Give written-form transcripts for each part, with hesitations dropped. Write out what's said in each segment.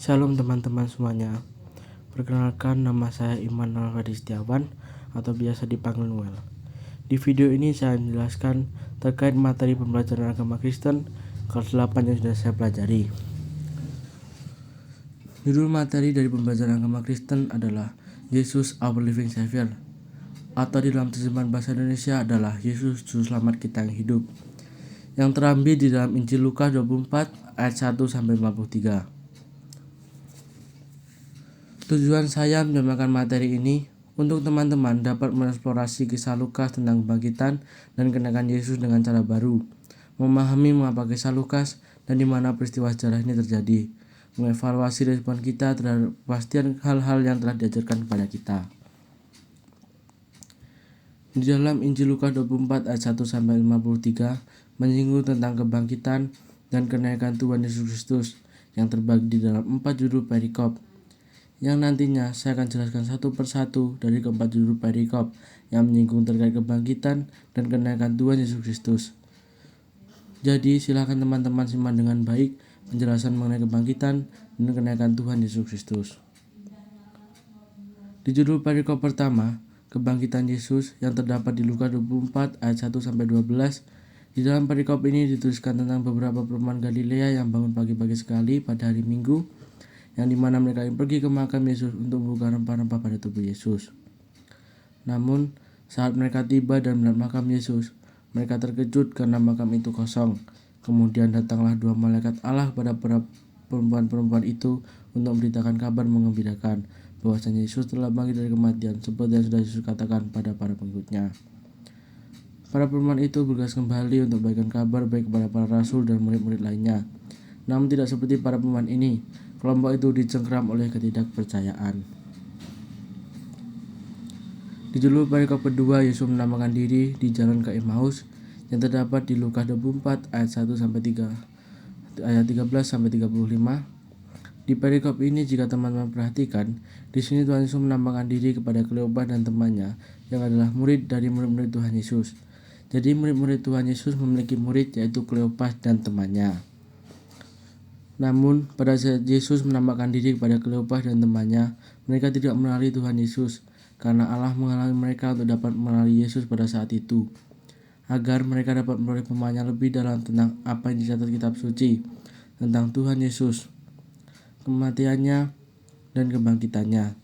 Shalom teman-teman semuanya. Perkenalkan, nama saya Immanuel Fadi Setiawan atau biasa dipanggil Noel. Di video ini saya menjelaskan terkait materi pembelajaran agama Kristen kelas 8 yang sudah saya pelajari. Judul materi dari pembelajaran agama Kristen adalah Yesus Our Living Savior, atau di dalam terjemahan bahasa Indonesia adalah Yesus Juru Selamat kita yang hidup, yang terambil di dalam Injil Lukas 24 ayat 1-53. Tujuan saya menyampaikan materi ini untuk teman-teman dapat mengeksplorasi kisah Lukas tentang kebangkitan dan kenaikan Yesus dengan cara baru, memahami mengapa kisah Lukas dan di mana peristiwa sejarah ini terjadi, mengevaluasi respon kita terhadap kepastian hal-hal yang telah diajarkan kepada kita. Di dalam Injil Lukas 24 ayat 1-53 menyinggung tentang kebangkitan dan kenaikan Tuhan Yesus Kristus yang terbagi di dalam 4 judul perikop, yang nantinya saya akan jelaskan satu persatu dari keempat judul perikop yang menyinggung terkait kebangkitan dan kenaikan Tuhan Yesus Kristus. Jadi silakan teman-teman simak dengan baik penjelasan mengenai kebangkitan dan kenaikan Tuhan Yesus Kristus. Di judul perikop pertama, kebangkitan Yesus yang terdapat di Lukas 24 ayat 1-12, di dalam perikop ini dituliskan tentang beberapa perumahan Galilea yang bangun pagi-pagi sekali pada hari Minggu, yang dimana mereka pergi ke makam Yesus untuk membuka rempah-rempah pada tubuh Yesus. Namun, saat mereka tiba dan melihat makam Yesus, mereka terkejut karena makam itu kosong. Kemudian datanglah dua malaikat Allah pada perempuan-perempuan itu untuk memberitakan kabar mengembirakan bahwasanya Yesus telah bangkit dari kematian, seperti yang sudah Yesus katakan pada para pengikutnya. Para perempuan itu bergegas kembali untuk membagikan kabar baik kepada para rasul dan murid-murid lainnya. Namun tidak seperti para perempuan ini, kelompok itu dicengkram oleh ketidakpercayaan. Di judul perikop kedua, Yesus menamakan diri di jalan ke Emmaus yang terdapat di Lukas 24 ayat 1-3, ayat 13-35. Di perikop ini, jika teman-teman perhatikan, di sini Tuhan Yesus menamakan diri kepada Kleopas dan temannya yang adalah murid dari murid-murid Tuhan Yesus. Jadi murid-murid Tuhan Yesus memiliki murid yaitu Kleopas dan temannya. Namun, pada saat Yesus menampakkan diri kepada Kleopas dan temannya, mereka tidak mengenali Tuhan Yesus, karena Allah menghalangi mereka untuk dapat mengenali Yesus pada saat itu, agar mereka dapat memperoleh pemahaman lebih dalam tentang apa yang dicatat kitab suci, tentang Tuhan Yesus, kematiannya, dan kebangkitannya,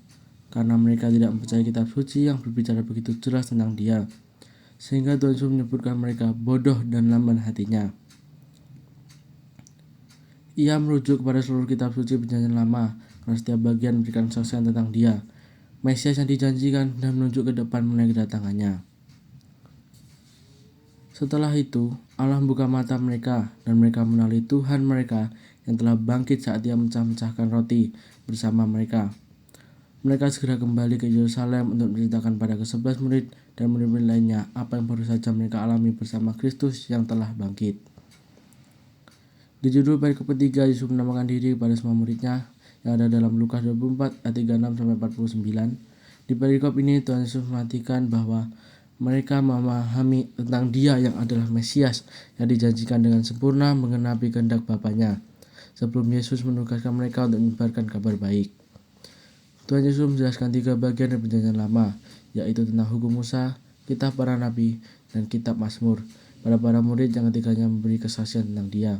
karena mereka tidak mempercayai kitab suci yang berbicara begitu jelas tentang Dia, sehingga Tuhan Yesus menyebutkan mereka bodoh dan lamban hatinya. Ia merujuk kepada seluruh kitab suci perjanjian lama, karena setiap bagian memberikan kesaksian tentang Dia, Mesias yang dijanjikan, dan menunjuk ke depan mengenai kedatangannya. Setelah itu, Allah membuka mata mereka, dan mereka mengenali Tuhan mereka yang telah bangkit saat Dia memecah-mecahkan roti bersama mereka. Mereka segera kembali ke Yerusalem untuk menceritakan pada ke-11 murid dan murid-murid lainnya apa yang baru saja mereka alami bersama Kristus yang telah bangkit. Di judul perikop ketiga, Yesus menamakan diri kepada semua muridnya yang ada dalam Lukas 24 ayat 36-49. Di perikop ini Tuhan Yesus mematikan bahwa mereka memahami tentang Dia yang adalah Mesias yang dijanjikan dengan sempurna menggenapi kehendak Bapanya, sebelum Yesus menugaskan mereka untuk menyebarkan kabar baik. Tuhan Yesus menjelaskan 3 bagian dari perjanjian lama, yaitu tentang hukum Musa, kitab para nabi, dan kitab Mazmur, pada para murid yang ketiganya memberi kesaksian tentang Dia.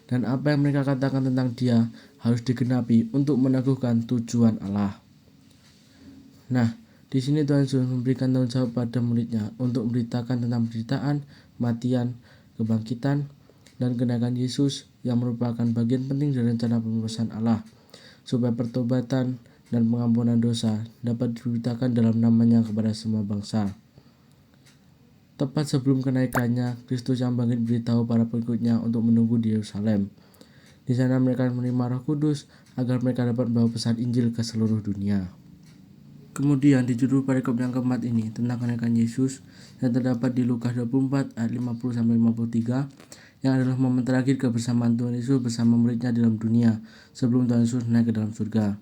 Dan apa yang mereka katakan tentang Dia harus digenapi untuk meneguhkan tujuan Allah. Nah, di sini Tuhan Yesus memberikan tanggung jawab pada muridnya untuk memberitakan tentang penderitaan, kematian, kebangkitan, dan kenaikan Yesus yang merupakan bagian penting dari rencana penebusan Allah, supaya pertobatan dan pengampunan dosa dapat diberitakan dalam namanya kepada semua bangsa. Tepat sebelum kenaikannya, Kristus yang bangkit beritahu para pengikutnya untuk menunggu di Yerusalem. Di sana mereka menerima Roh Kudus agar mereka dapat membawa pesan Injil ke seluruh dunia. Kemudian di judul perikop yang keempat ini tentang kenaikan Yesus yang terdapat di Lukas 24 ayat 50-53, yang adalah momen terakhir kebersamaan Tuhan Yesus bersama muridnya dalam dunia sebelum Tuhan Yesus naik ke dalam surga.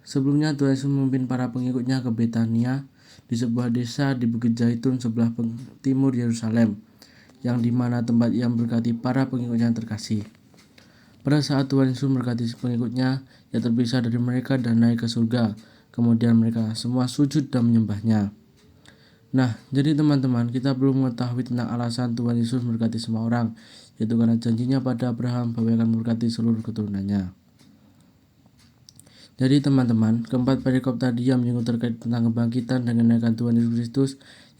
Sebelumnya Tuhan Yesus memimpin para pengikutnya ke Betania, di sebuah desa di Bukit Zaitun sebelah timur Yerusalem, yang dimana tempat Ia memberkati para pengikutnya yang terkasih. Pada saat Tuhan Yesus memberkati pengikutnya, ia terpisah dari mereka dan naik ke surga. Kemudian mereka semua sujud dan menyembahnya. Nah, jadi teman-teman, kita perlu mengetahui tentang alasan Tuhan Yesus memberkati semua orang, yaitu karena janjinya pada Abraham bahwa ia akan memberkati seluruh keturunannya. Jadi teman-teman, keempat perikop tadi yang menyinggung terkait tentang kebangkitan dan kenaikan Tuhan Yesus Kristus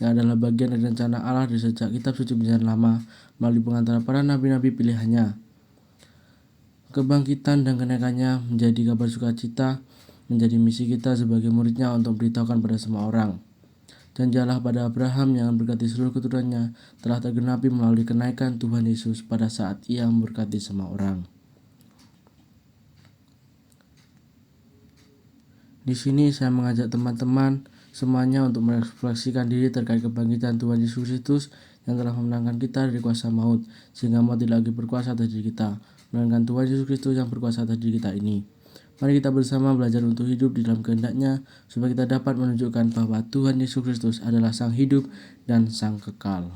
yang adalah bagian dari rencana Allah dari sejak kitab suci Perjanjian Lama melalui pengantara para nabi-nabi pilihannya. Kebangkitan dan kenaikannya menjadi kabar sukacita, menjadi misi kita sebagai muridnya untuk memberitahukan pada semua orang. Janji Allah pada Abraham yang memberkati seluruh keturunannya telah tergenapi melalui kenaikan Tuhan Yesus pada saat ia memberkati semua orang. Di sini saya mengajak teman-teman semuanya untuk merefleksikan diri terkait kebangkitan Tuhan Yesus Kristus yang telah memenangkan kita dari kuasa maut, sehingga maut tidak lagi berkuasa atas diri kita, melainkan Tuhan Yesus Kristus yang berkuasa atas diri kita ini. Mari kita bersama belajar untuk hidup di dalam kehendak-Nya, supaya kita dapat menunjukkan bahwa Tuhan Yesus Kristus adalah Sang Hidup dan Sang Kekal.